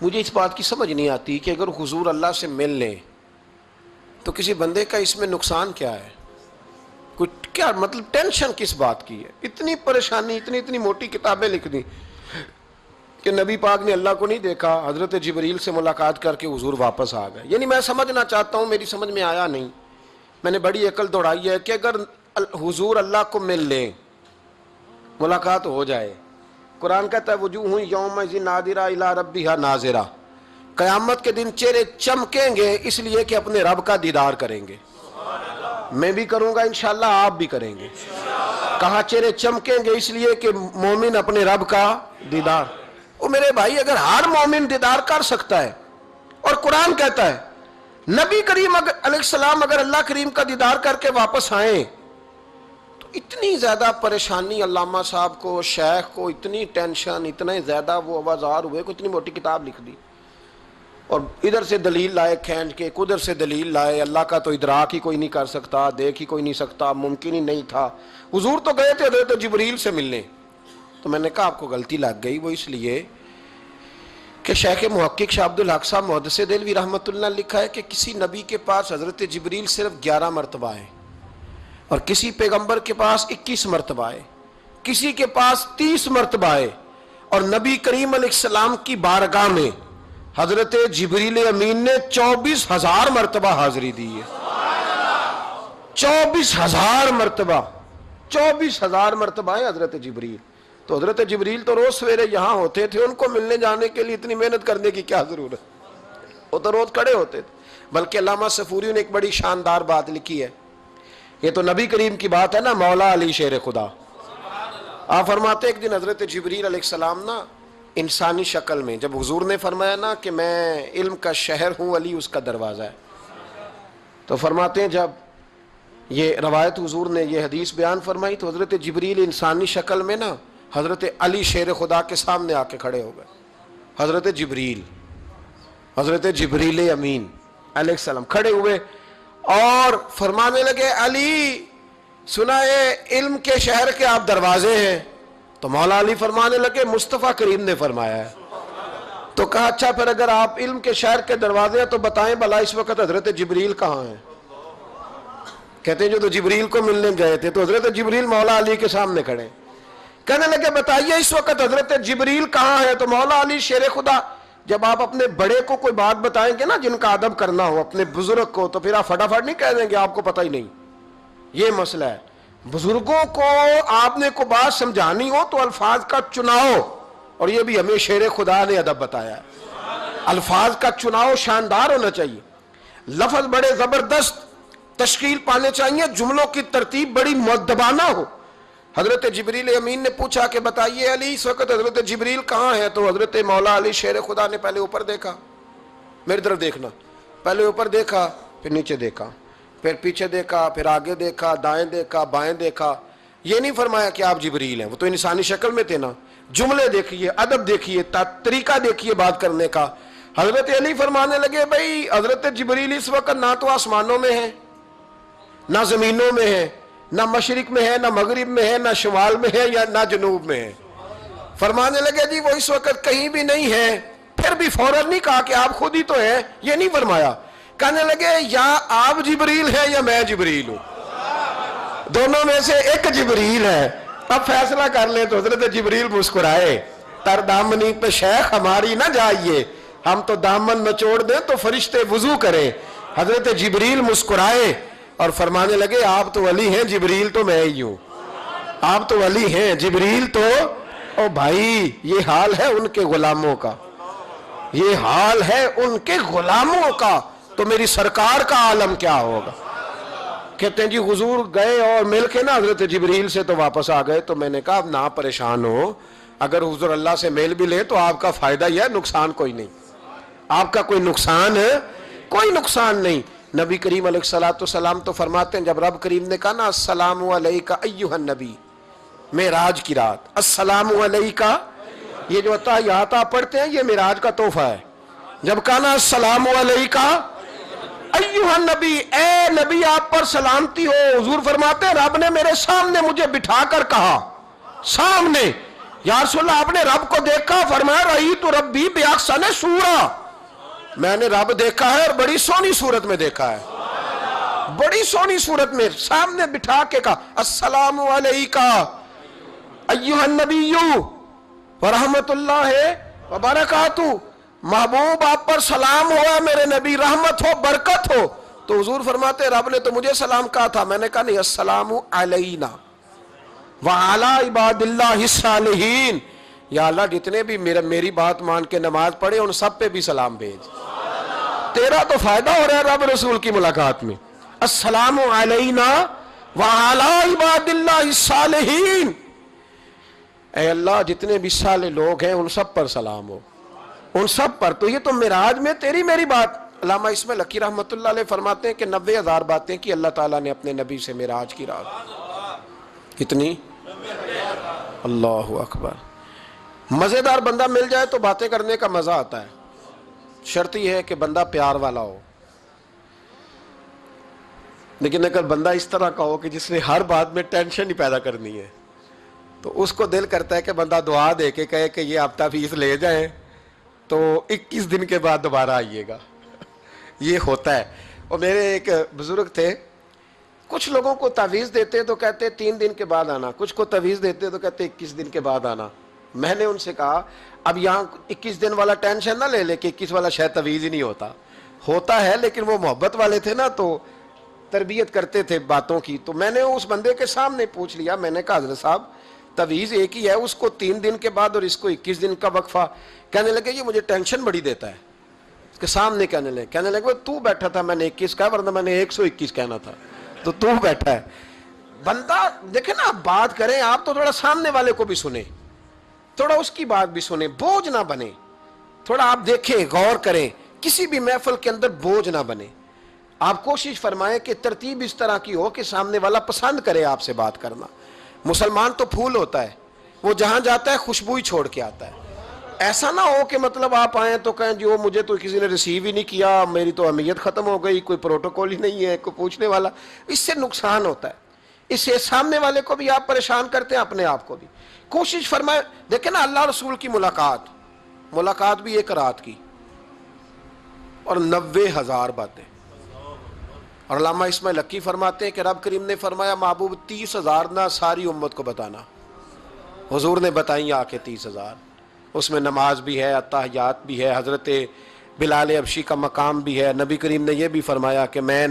مجھے اس بات کی سمجھ نہیں آتی کہ اگر حضور اللہ سے مل لیں تو کسی بندے کا اس میں نقصان کیا ہے؟ کچھ کیا مطلب ٹینشن کس بات کی ہے؟ اتنی پریشانی، اتنی موٹی کتابیں لکھ دی کہ نبی پاک نے اللہ کو نہیں دیکھا، حضرت جبریل سے ملاقات کر کے حضور واپس آ گئے. یعنی میں سمجھنا چاہتا ہوں، میری سمجھ میں آیا نہیں، میں نے بڑی عقل دوڑائی ہے کہ اگر حضور اللہ کو مل لیں، ملاقات ہو جائے. قرآن کہتا ہے وجوہ یومئذ ناظرہ الی ربہا ناظرہ، قیامت کے دن چہرے چمکیں گے اس لیے کہ اپنے رب کا دیدار کریں گے. میں بھی کروں گا انشاءاللہ، آپ بھی کریں گے. کہا چہرے چمکیں گے اس لیے کہ مومن اپنے رب کا دیدار. وہ میرے بھائی اگر ہر مومن دیدار کر سکتا ہے، اور قرآن کہتا ہے نبی کریم علیہ السلام اگر اللہ کریم کا دیدار کر کے واپس آئیں تو اتنی زیادہ پریشانی علامہ صاحب کو، شیخ کو اتنی ٹینشن، اتنے زیادہ وہ آوازار ہوئے کہ اتنی موٹی کتاب لکھ دی. اور ادھر سے دلیل لائے کھینچ کے، ادھر سے دلیل لائے. اللہ کا تو ادراک ہی کوئی نہیں کر سکتا، دیکھ ہی کوئی نہیں سکتا، ممکن ہی نہیں تھا. حضور تو گئے تھے حضرت جبریل سے ملنے. تو میں نے کہا آپ کو غلطی لگ گئی. وہ اس لیے کہ شیخ محقق شاہ عبد الحق صاحب محدث دہلوی رحمۃ اللہ لکھا ہے کہ کسی نبی کے پاس حضرت جبریل صرف 11 مرتبہ آئے، اور کسی پیغمبر کے پاس 21 مرتبہ آئے، کسی کے پاس 30 مرتبہ آئے. اور نبی کریم علیہ السلام کی بارگاہ میں حضرت جبریل امین نے 24,000 مرتبہ حاضری دی ہے. 24,000 مرتبہ، 24,000 مرتبہ ہے حضرت جبریل. تو حضرت جبریل تو روز سویرے یہاں ہوتے تھے، ان کو ملنے جانے کے لیے اتنی محنت کرنے کی کیا ضرورت؟ وہ تو روز کھڑے ہوتے تھے. بلکہ علامہ صفوری نے ایک بڑی شاندار بات لکھی ہے, یہ تو نبی کریم کی بات ہے نا, مولا علی شیر خدا. آپ فرماتے ایک دن حضرت جبریل علیہ السلام نا انسانی شکل میں, جب حضور نے فرمایا نا کہ میں علم کا شہر ہوں, علی اس کا دروازہ ہے, تو فرماتے ہیں جب یہ روایت حضور نے یہ حدیث بیان فرمائی تو حضرت جبریل انسانی شکل میں نا حضرت علی شیر خدا کے سامنے آ کے کھڑے ہو گئے. حضرت جبریل امین علیہ السلام کھڑے ہوئے اور فرمانے لگے, علی سنا ہے علم کے شہر کے آپ دروازے ہیں. تو مولا علی فرمانے لگے مصطفیٰ کریم نے فرمایا ہے. تو کہا اچھا پھر اگر آپ علم کے شہر کے دروازے ہیں تو بتائیں بھلا اس وقت حضرت جبریل کہاں ہیں؟ کہتے ہیں جو تو جبریل کو ملنے گئے تھے تو حضرت جبریل مولا علی کے سامنے کھڑے. کہنے لگے بتائیے اس وقت حضرت جبریل کہاں ہے؟ تو مولا علی شیر خدا, جب آپ اپنے بڑے کو کوئی بات بتائیں گے نا جن کا ادب کرنا ہو اپنے بزرگ کو, تو پھر آپ فٹافٹ نہیں کہہ دیں گے آپ کو پتہ ہی نہیں. یہ مسئلہ ہے, بزرگوں کو آپ نے کو بات سمجھانی ہو تو الفاظ کا چناؤ, اور یہ بھی ہمیں شیر خدا نے ادب بتایا ہے, الفاظ کا چناؤ شاندار ہونا چاہیے, لفظ بڑے زبردست تشکیل پانے چاہیے, جملوں کی ترتیب بڑی مؤدبانہ ہو. حضرت جبریل امین نے پوچھا کہ بتائیے علی اس وقت حضرت جبریل کہاں ہے؟ تو حضرت مولا علی شیر خدا نے پہلے اوپر دیکھا, میری طرف دیکھنا, پہلے اوپر دیکھا, پھر نیچے دیکھا, پھر پیچھے دیکھا, پھر آگے دیکھا, دائیں دیکھا, بائیں دیکھا. یہ نہیں فرمایا کہ آپ جبریل ہیں, وہ تو انسانی شکل میں تھے نا. جملے دیکھیے, ادب دیکھیے, طریقہ دیکھیے بات کرنے کا. حضرت علی فرمانے لگے بھائی حضرت جبریل اس وقت نہ تو آسمانوں میں ہے, نہ زمینوں میں ہے, نہ مشرق میں ہے, نہ مغرب میں ہے, نہ شمال میں ہے, یا نہ جنوب میں ہے. فرمانے لگے جی وہ اس وقت کہیں بھی نہیں ہے. پھر بھی فوراً نہیں کہا کہ آپ خود ہی تو ہیں, یہ نہیں فرمایا. کہنے لگے یا آپ جبریل ہیں یا میں جبریل ہوں, دونوں میں سے ایک جبریل ہے, اب فیصلہ کر لیں. تو حضرت جبریل مسکرائے, تر دامنی پہ شیخ ہماری نہ جائیے, ہم تو دامن نچوڑ دیں تو فرشتے وضو کریں. حضرت جبریل مسکرائے اور فرمانے لگے آپ تو ولی ہیں, جبریل تو میں ہی ہوں. آپ تو ولی ہیں, جبریل تو, او بھائی یہ حال ہے ان کے غلاموں کا, یہ حال ہے ان کے غلاموں کا, تو میری سرکار کا عالم کیا ہوگا. کہتے ہیں جی حضور گئے اور مل کے نا حضرت جبریل سے تو واپس آ گئے. تو میں نے کہا اب نہ پریشان ہو, اگر حضور اللہ سے میل بھی لے تو آپ کا فائدہ ہی ہے, نقصان کوئی نہیں, آپ کا کوئی نقصان ہے, کوئی نقصان نہیں. نبی کریم علیہ السلام تو فرماتے ہیں جب رب کریم نے کہا نا السلام علیکہ ایھا النبی, معراج کی رات, السلام علیکہ, یہ جو تحیات آپ پڑھتے ہیں یہ معراج کا تحفہ ہے. جب کہا نا السلام علیکہ ایھا النبی, اے نبی آپ پر سلامتی ہو. حضور فرماتے ہیں رب نے میرے سامنے مجھے بٹھا کر کہا, سامنے, یا رسول اللہ آپ نے رب کو دیکھا؟ فرمایا رأیت ربی بأحسن صورۃ, میں نے رب دیکھا ہے اور بڑی سونی صورت میں دیکھا ہے, بڑی سونی صورت میں سامنے بٹھا کے کہا السلام علیکہ ایھا النبی ورحمۃ اللہ وبرکاتہ, محبوب آپ پر سلام ہوا میرے نبی, رحمت ہو, برکت ہو. تو حضور فرماتے رب نے تو مجھے سلام کہا تھا. میں نے کہا نہیں, السلام علینا وعلی عباد اللہ الصالحین, یا اللہ جتنے بھی میری بات مان کے نماز پڑھے ان سب پہ بھی سلام بھیج, تیرا تو فائدہ ہو رہا ہے رب رسول کی ملاقات میں. السلام علینا وعلی عباد اللہ الصالحین, اے اللہ جتنے بھی صالح لوگ ہیں ان سب پر سلام ہو, ان سب پر. تو یہ تو معراج میں تیری میری بات. علامہ اسماعیل حقی رحمۃ اللہ علیہ فرماتے ہیں کہ 90,000 باتیں کی اللہ تعالیٰ نے اپنے نبی سے معراج کی رات. کتنی؟ اللہ اکبر. مزیدار بندہ مل جائے تو باتیں کرنے کا مزہ آتا ہے, شرط یہ ہے کہ بندہ پیار والا ہو. لیکن اگر بندہ اس طرح کا ہو کہ جس نے ہر بات میں ٹینشن ہی پیدا کرنی ہے تو اس کو دل کرتا ہے کہ بندہ دعا دے کے کہے کہ یہ ہفتہ فیس لے جائیں تو 21 دن کے بعد دوبارہ آئیے گا. یہ ہوتا ہے. اور میرے ایک بزرگ تھے, کچھ لوگوں کو تعویذ دیتے تو کہتے 3 دن کے بعد آنا, کچھ کو تعویذ دیتے تو کہتے 21 دن کے بعد آنا. میں نے ان سے کہا اب یہاں 21 دن والا ٹینشن نہ لے لے کہ 21 والا شاید تعویذ ہی نہیں ہوتا ہے, لیکن وہ محبت والے تھے نا تو تربیت کرتے تھے باتوں کی. تو میں نے اس بندے کے سامنے پوچھ لیا, میں نے کہا حضرت صاحب تعویذ ایک ہی ہے, اس کو 3 دن کے بعد اور اس کو 21 دن کا وقفہ. کہنے لگے یہ مجھے ٹینشن بڑی دیتا ہے. اس کے سامنے کہنے لگے تو بیٹھا تھا میں نے 21 کہا ورنہ میں نے 121 کہنا تھا تو بیٹھا ہے. بندہ دیکھیں نا، آپ بات کریں آپ تو تھوڑا سامنے والے کو بھی سنیں، تھوڑا اس کی بات بھی سنیں، بوجھ نہ بنے. تھوڑا آپ دیکھیں، غور کریں، کسی بھی محفل کے اندر بوجھ نہ بنے. آپ کوشش فرمائیں کہ ترتیب اس طرح کی ہو کہ سامنے والا پسند کرے آپ سے بات کرنا. مسلمان تو پھول ہوتا ہے، وہ جہاں جاتا ہے خوشبو ہی چھوڑ کے آتا ہے. ایسا نہ ہو کہ مطلب آپ آئیں تو کہیں جو مجھے تو کسی نے ریسیو ہی نہیں کیا، میری تو اہمیت ختم ہو گئی، کوئی پروٹوکول ہی نہیں ہے، کوئی پوچھنے والا. اس سے نقصان ہوتا ہے، اس سے سامنے والے کو بھی آپ پریشان کرتے ہیں، اپنے آپ کو بھی. کوشش فرمائے. دیکھیں نا، اللہ رسول کی ملاقات بھی ایک رات کی اور 90,000 باتیں. اور علامہ اسماعیل حقی فرماتے ہیں کہ رب کریم نے فرمایا محبوب 30,000 نہ ساری امت کو بتانا. حضور نے بتائیں آ کے 30,000. اس میں نماز بھی ہے، اتحیات بھی ہے، حضرت بلال حبشی کا مقام بھی ہے. نبی کریم نے یہ بھی فرمایا کہ میں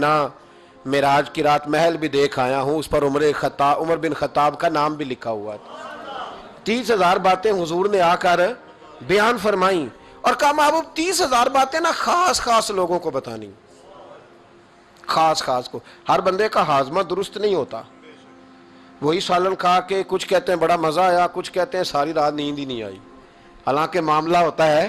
معراج کی رات محل بھی دیکھ آیا ہوں، اس پر عمر بن خطاب کا نام بھی لکھا ہوا ہے. 30,000 باتیں حضور نے آ کر بیان فرمائیں اور کہا محبوب 30,000 باتیں نا خاص لوگوں کو بتانی، خاص کو. ہر بندے کا ہاضمہ درست نہیں ہوتا. وہی سالن کھا کے کچھ کہتے ہیں بڑا مزہ آیا، کچھ کہتے ہیں ساری رات نیند ہی نہیں آئی. حالانکہ معاملہ ہوتا ہے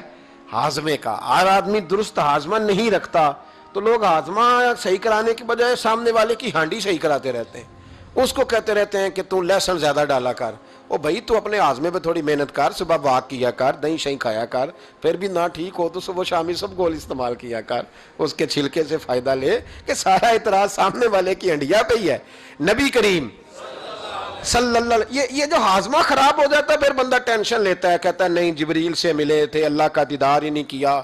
ہاضمے کا. ہر آدمی درست ہاضمہ نہیں رکھتا تو لوگ ہاضمہ صحیح کرانے کی بجائے سامنے والے کی ہانڈی صحیح کراتے رہتے ہیں. اس کو کہتے رہتے ہیں کہ تو لہسن زیادہ ڈالا کر. او بھائی تو اپنے ہاضمے پہ تھوڑی محنت کر، صبح واک کیا کر، دہی شہی کھایا کر، پھر بھی نہ ٹھیک ہو تو صبح شامی سب گول استعمال کیا کر، اس کے چھلکے سے فائدہ لے. کہ سارا اعتراض سامنے والے کی ہنڈیا پہ ہی ہے. نبی کریم صلی اللہ یہ جو ہاضمہ خراب ہو جاتا ہے پھر بندہ ٹینشن لیتا ہے، کہتا ہے نہیں جبریل سے ملے تھے، اللہ کا دیدار ہی نہیں کیا،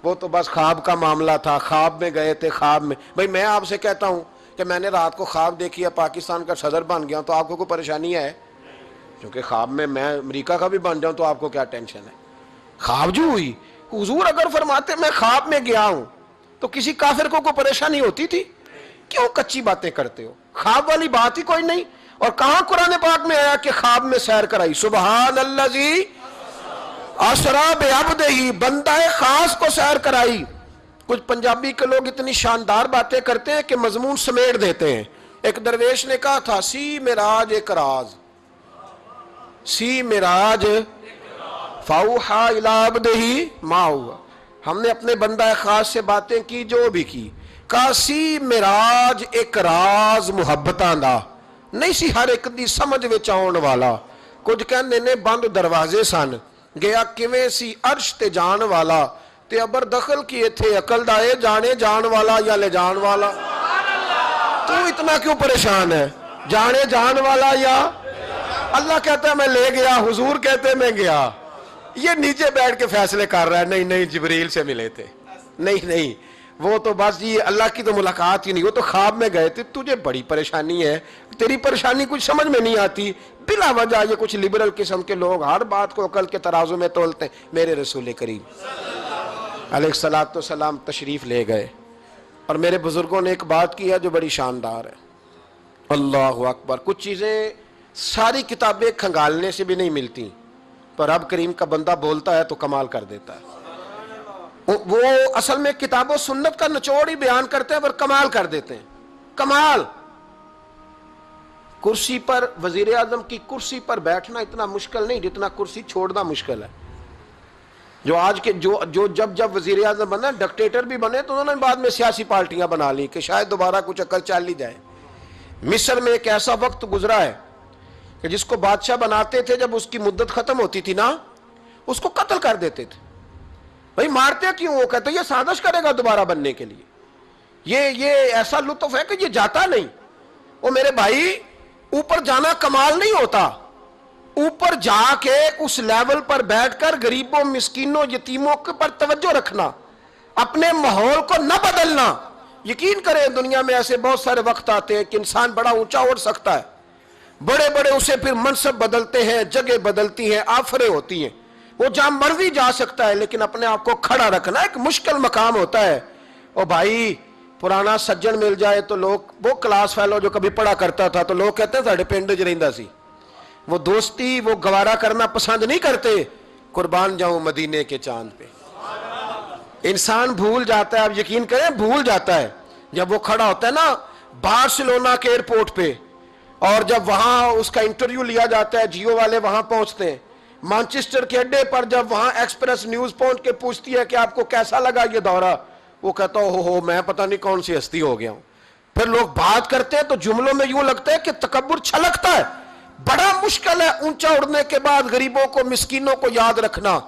وہ تو بس خواب کا معاملہ تھا، خواب میں گئے تھے، خواب میں. بھائی میں آپ سے کہتا ہوں کہ میں نے رات کو خواب دیکھی ہے پاکستان کا صدر بن گیا تو آپ کو کوئی پریشانی ہے؟ کیونکہ خواب میں امریکہ کا بھی بن جاؤں تو آپ کو کیا ٹینشن ہے؟ خواب جو ہوئی. حضور اگر فرماتے میں خواب میں گیا ہوں تو کسی کافر کو کوئی پریشانی ہوتی تھی؟ کیوں کچی باتیں کرتے ہو؟ خواب والی بات ہی کوئی نہیں. اور کہاں قرآن پاک میں آیا کہ خواب میں سیر کرائی؟ سبحان الذی اسری بعبدہ، بندہ خاص کو سیر کرائی. کچھ پنجابی کے لوگ اتنی شاندار باتیں کرتے ہیں کہ مضمون سمیٹ دیتے ہیں. ایک درویش نے کہا تھا سی معراج ایک راز، سی معراج فاوحا الی عبدہ ما ہوا. ہم نے اپنے بندہ خاص سے باتیں کی جو بھی کی. کہا سی معراج ایک راز محبتاں دا نہیں سی ہر ایک دی سمجھ وچ آਉਣ والا. کچھ کہندے نے بند دروازے سن، گیا کیویں سی عرش تے جان والا، تے ابر دخل کیے تھے عقل دا اے جانے جان والا یا لے جان والا. تو اتنا کیوں پریشان ہے؟ جانے جان والا یا اللہ کہتا ہے میں لے گیا، حضور کہتے ہیں میں گیا. یہ نیچے بیٹھ کے فیصلے کر رہا ہے نہیں جبریل سے ملے تھے، نہیں وہ تو بس یہ اللہ کی تو ملاقات ہی نہیں، وہ تو خواب میں گئے تھے. تجھے بڑی پریشانی ہے، تیری پریشانی کچھ سمجھ میں نہیں آتی. بلا وجہ یہ کچھ لبرل قسم کے لوگ ہر بات کو عقل کے ترازو میں تولتے ہیں. میرے رسول کریم علیہ الصلوۃ والسلام تشریف لے گئے اور میرے بزرگوں نے ایک بات کی ہے جو بڑی شاندار ہے. اللہ اکبر. کچھ چیزیں ساری کتابیں کھنگالنے سے بھی نہیں ملتی، پر رب کریم کا بندہ بولتا ہے تو کمال کر دیتا ہے. وہ اصل میں کتاب و سنت کا نچوڑ ہی بیان کرتے ہیں پر کمال کر دیتے ہیں. کمال. کرسی پر، وزیر اعظم کی کرسی پر بیٹھنا اتنا مشکل نہیں جتنا کرسی چھوڑنا مشکل ہے. جو آج کے جب وزیر اعظم بنا ڈکٹیٹر بھی بنے تو انہوں نے بعد میں سیاسی پارٹیاں بنا لی کہ شاید دوبارہ کچھ عقل چل ہی جائے. مصر میں ایک ایسا وقت گزرا ہے کہ جس کو بادشاہ بناتے تھے جب اس کی مدت ختم ہوتی تھی نا اس کو قتل کر دیتے تھے. بھائی مارتے کیوں؟ وہ کہتے یہ سازش کرے گا دوبارہ بننے کے لیے. یہ ایسا لطف ہے کہ یہ جاتا نہیں. وہ میرے بھائی اوپر جانا کمال نہیں ہوتا، اوپر جا کے اس لیول پر بیٹھ کر غریبوں مسکینوں یتیموں کے پر توجہ رکھنا، اپنے ماحول کو نہ بدلنا. یقین کریں دنیا میں ایسے بہت سارے وقت آتے ہیں کہ انسان بڑا اونچا اڑ سکتا ہے، بڑے اسے پھر منصب بدلتے ہیں، جگہ بدلتی ہیں، آفریں ہوتی ہیں، وہ جہاں مرضی جا سکتا ہے لیکن اپنے آپ کو کھڑا رکھنا ایک مشکل مقام ہوتا ہے. او بھائی پرانا سجن مل جائے تو لوگ، وہ کلاس فیلو جو کبھی پڑھا کرتا تھا تو لوگ کہتے ہیں ساڑھے پنڈ وچ رہندا سی، وہ دوستی وہ گوارا کرنا پسند نہیں کرتے. قربان جاؤں مدینے کے چاند پہ. انسان بھول جاتا ہے, آپ یقین کریں بھول جاتا ہے. جب وہ کھڑا ہوتا ہے نا بارسلونا کے ایئرپورٹ پہ, اور جب وہاں اس کا انٹرویو لیا جاتا ہے, جیو والے وہاں پہنچتے ہیں, مانچسٹر کے اڈے پر جب وہاں ایکسپریس نیوز پہنچ کے پوچھتی ہے کہ آپ کو کیسا لگا یہ دورہ, وہ کہتا ہو میں پتہ نہیں کون سی ہستی ہو گیا ہوں. پھر لوگ بات کرتے ہیں تو جملوں میں یوں لگتا ہے کہ تکبر چھلکتا ہے. بڑا مشکل ہے اونچا اڑنے کے بعد غریبوں کو مسکینوں کو یاد رکھنا.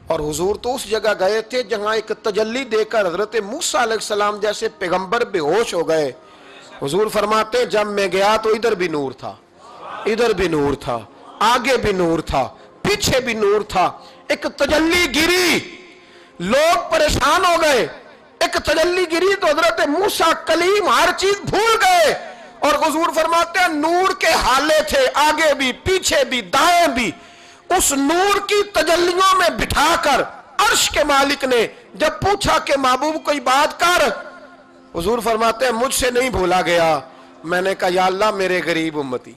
اور حضور تو اس جگہ گئے تھے جہاں ایک تجلی دے کر حضرت موسیٰ علیہ السلام جیسے پیغمبر بے ہوش ہو گئے. حضور فرماتے ہیں جب میں گیا تو ادھر بھی نور تھا, ادھر بھی نور تھا, آگے بھی نور تھا, پیچھے بھی نور تھا. ایک تجلی گری, لوگ پریشان ہو گئے. ایک تجلی گری تو حضرت موسیٰ کلیم ہر چیز بھول گئے. اور حضور فرماتے ہیں نور کے حالے تھے, آگے بھی پیچھے بھی دائیں بھی. اس نور کی تجلیوں میں بٹھا کر عرش کے مالک نے جب پوچھا کہ محبوب کوئی بات کر, حضور فرماتے ہیں مجھ سے نہیں بھولا گیا. میں نے کہا یا اللہ میرے غریب امتی,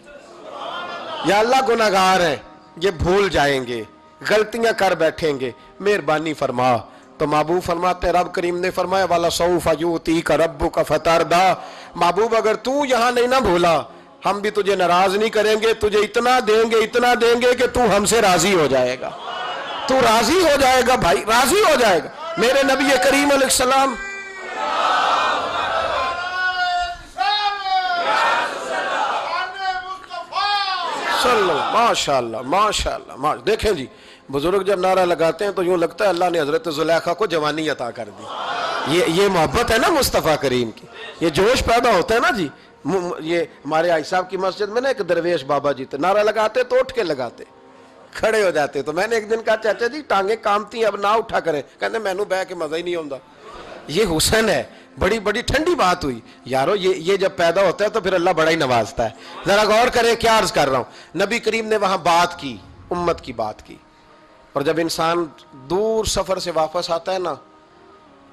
یا اللہ گناہگار ہیں, یہ بھول جائیں گے, غلطیاں کر بیٹھیں گے, مہربانی فرما. تو محبوب فرماتے ہیں رب کریم نے فرمایا وَلَسَوْفَ يُؤْتِيكَ رَبُّكَ فَتَرْضَىٰ. محبوب اگر تو یہاں نہیں نہ بھولا ہم بھی تجھے ناراض نہیں کریں گے, تجھے اتنا دیں گے کہ تو ہم سے راضی ہو جائے گا. تو راضی ہو جائے گا بھائی, راضی ہو جائے گا. میرے نبی کریم علیہ السلام ماشاءاللہ ماشاءاللہ. دیکھیں جی بزرگ جب نعرہ لگاتے ہیں تو یوں لگتا ہے اللہ نے حضرت زلیخا کو جوانی عطا کر دی. یہ محبت ہے نا مصطفیٰ کریم کی, یہ جوش پیدا ہوتا ہے نا جی. یہ ہمارے آئی صاحب کی مسجد میں نا ایک درویش بابا جی تھے, نعرہ لگاتے تو اٹھ کے لگاتے, کھڑے ہو جاتے. تو میں نے ایک دن کہا چاچا جی ٹانگیں کامتی ہیں اب نہ اٹھا کریں. کہتے میں نو بہ کے مزہ ہی نہیں آتا. یہ حسن ہے. بڑی بڑی ٹھنڈی بات ہوئی یارو, یہ جب پیدا ہوتا ہے تو پھر اللہ بڑا ہی نوازتا ہے. ذرا غور کریں کیا عرض کر رہا ہوں. نبی کریم نے وہاں بات کی, امت کی بات کی. اور جب انسان دور سفر سے واپس آتا ہے نا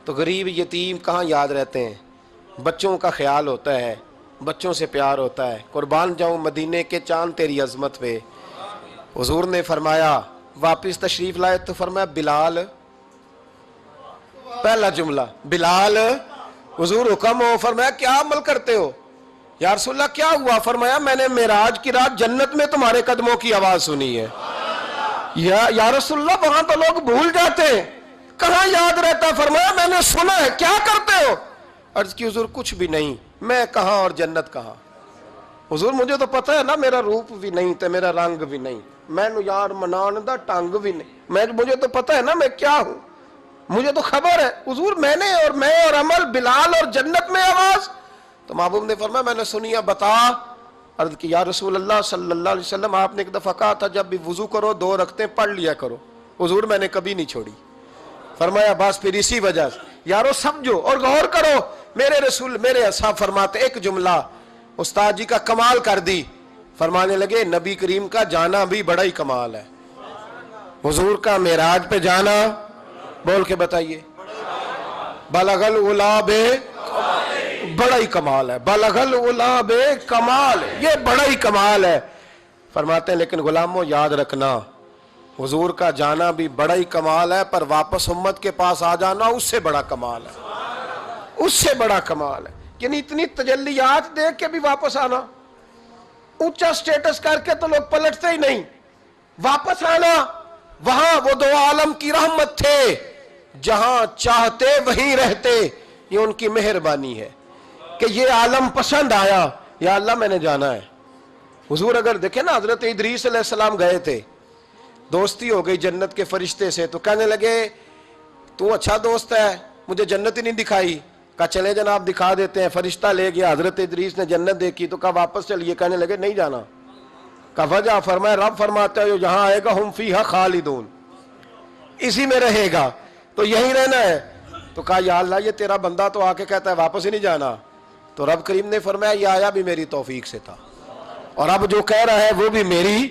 تو غریب یتیم کہاں یاد رہتے ہیں. بچوں کا خیال ہوتا ہے, بچوں سے پیار ہوتا ہے. قربان جاؤں مدینے کے چاند تیری عظمت پہ. حضور نے فرمایا واپس تشریف لائے تو فرمایا بلال, پہلا جملہ بلال. حضور حکم ہو, فرمایا کیا عمل کرتے ہو؟ یا رسول اللہ کیا ہوا؟ فرمایا میں نے معراج کی رات جنت میں تمہارے قدموں کی آواز سنی ہے. یا رسول اللہ وہاں تو لوگ بھول جاتے ہیں, کہاں یاد رہتا؟ فرمایا میں نے سنا ہے. کیا کرتے ہو؟ عرض کی حضور کچھ بھی نہیں. میں کہاں اور جنت کہاں؟ حضور مجھے تو پتہ ہے نا میرا روپ بھی نہیں تے میرا رنگ بھی نہیں, میں نو یار منان دا ٹانگ بھی نہیں, مجھے تو پتہ ہے نا میں کیا ہوں, مجھے تو خبر ہے. حضور میں اور عمل, بلال اور جنت میں آواز. تو محبوب نے فرمایا میں نے سنیا, بتا. عرض کی یا رسول اللہ صلی اللہ علیہ وسلم آپ نے ایک دفعہ کہا تھا جب بھی وضو کرو 2 رکعتیں پڑھ لیا کرو. حضور میں نے کبھی نہیں چھوڑی. فرمایا بس پھر اسی وجہ سے یارو سمجھو اور غور کرو. میرے رسول میرے اصحاب فرماتے ایک جملہ استاد جی کا کمال کر دی. فرمانے لگے نبی کریم کا جانا بھی بڑا ہی کمال ہے. حضور کا معراج پہ جانا, بول کے بتائیے, بلغ العلا بے, بڑا ہی کمال ہے. بلغ العلا بے کمال, یہ بڑا ہی کمال ہے. فرماتے ہیں لیکن غلاموں یاد رکھنا حضور کا جانا بھی بڑا ہی کمال ہے, پر واپس امت کے پاس آ جانا اس سے بڑا کمال ہے, اس سے بڑا کمال ہے. یعنی اتنی تجلیات دیکھ کے بھی واپس آنا, اونچا سٹیٹس کر کے تو لوگ پلٹتے ہی نہیں. واپس آنا, وہاں وہ 2 عالم کی رحمت تھے, جہاں چاہتے وہیں رہتے. یہ ان کی مہربانی ہے کہ یہ عالم پسند آیا, یا اللہ میں نے جانا ہے. حضور اگر دیکھیں نا حضرت ادریس علیہ السلام گئے تھے, دوستی ہو گئی جنت کے فرشتے سے, تو کہنے لگے تو اچھا دوست ہے, مجھے جنت ہی نہیں دکھائی. کہا چلے جناب دکھا دیتے ہیں. فرشتہ لے گیا, حضرت ادریس نے جنت دیکھی تو کہا واپس چلیے. کہنے لگے نہیں جانا. کہا وجہ؟ فرمایا رب فرماتا ہے جہاں آئے گا ہم فیہا خالدون, اسی میں رہے گا, تو یہیں رہنا ہے. تو کہا یا اللہ یہ تیرا بندہ تو آ کے کہتا ہے واپس ہی نہیں جانا. تو رب کریم نے فرمایا یہ آیا بھی میری توفیق سے تھا, اور اب جو کہہ رہا ہے وہ بھی میری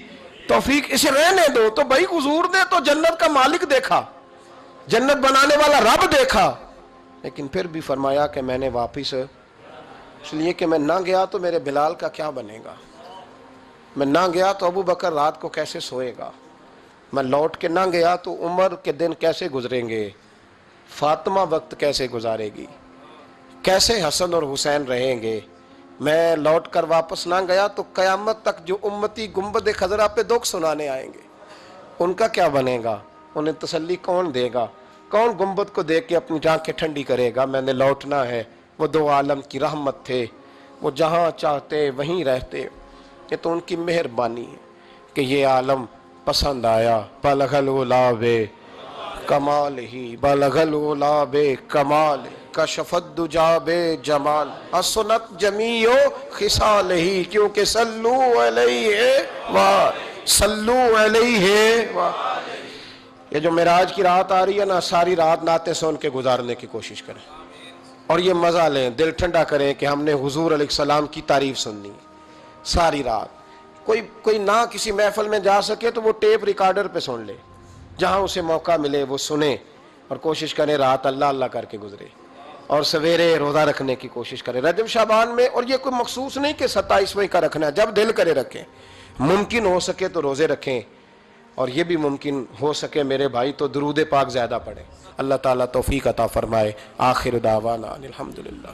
توفیق, اسے رہنے دو. تو بھائی حضور نے تو جنت کا مالک دیکھا, جنت بنانے والا رب دیکھا, لیکن پھر بھی فرمایا کہ میں نے واپس, اس لیے کہ میں نہ گیا تو میرے بلال کا کیا بنے گا, میں نہ گیا تو ابو بکر رات کو کیسے سوئے گا, میں لوٹ کے نہ گیا تو عمر کے دن کیسے گزریں گے. فاطمہ وقت کیسے گزارے گی، کیسے حسن اور حسین رہیں گے؟ میں لوٹ کر واپس نہ گیا تو قیامت تک جو امتی گنبد خضرا پہ دکھ سنانے آئیں گے، ان کا کیا بنے گا؟ انہیں تسلی کون دے گا؟ کون گنبد کو دیکھ کے اپنی آنکھیں ٹھنڈی کرے گا؟ میں نے لوٹنا ہے۔ وہ دو عالم کی رحمت تھے، وہ جہاں چاہتے وہیں رہتے۔ یہ تو ان کی مہربانی ہے کہ یہ عالم پسند آیا۔ بلغ العلا بے کمال ہی، بلغ العلا بے کمال، کشف الدجا بے جمال، حسنت جمیع خصال ہی، کیونکہ صلو علیہ صلو علیہ۔ یہ جو معراج کی رات آ رہی ہے نا، ساری رات نعتیں سن کے گزارنے کی کوشش کریں اور یہ مزہ لیں، دل ٹھنڈا کریں کہ ہم نے حضور علیہ السلام کی تعریف سننی ہے ساری رات۔ کوئی نہ کسی محفل میں جا سکے تو وہ ٹیپ ریکارڈر پہ سن لے، جہاں اسے موقع ملے وہ سنے، اور کوشش کریں رات اللہ اللہ کر کے گزرے، اور سویرے روزہ رکھنے کی کوشش کریں رجب شعبان میں۔ اور یہ کوئی مخصوص نہیں کہ 27ویں کا رکھنا ہے، جب دل کرے رکھیں۔ ممکن ہو سکے تو روزے رکھیں، اور یہ بھی ممکن ہو سکے میرے بھائی تو درود پاک زیادہ پڑھیں۔ اللہ تعالیٰ توفیق عطا فرمائے۔ آخر دعوانا الحمدللہ۔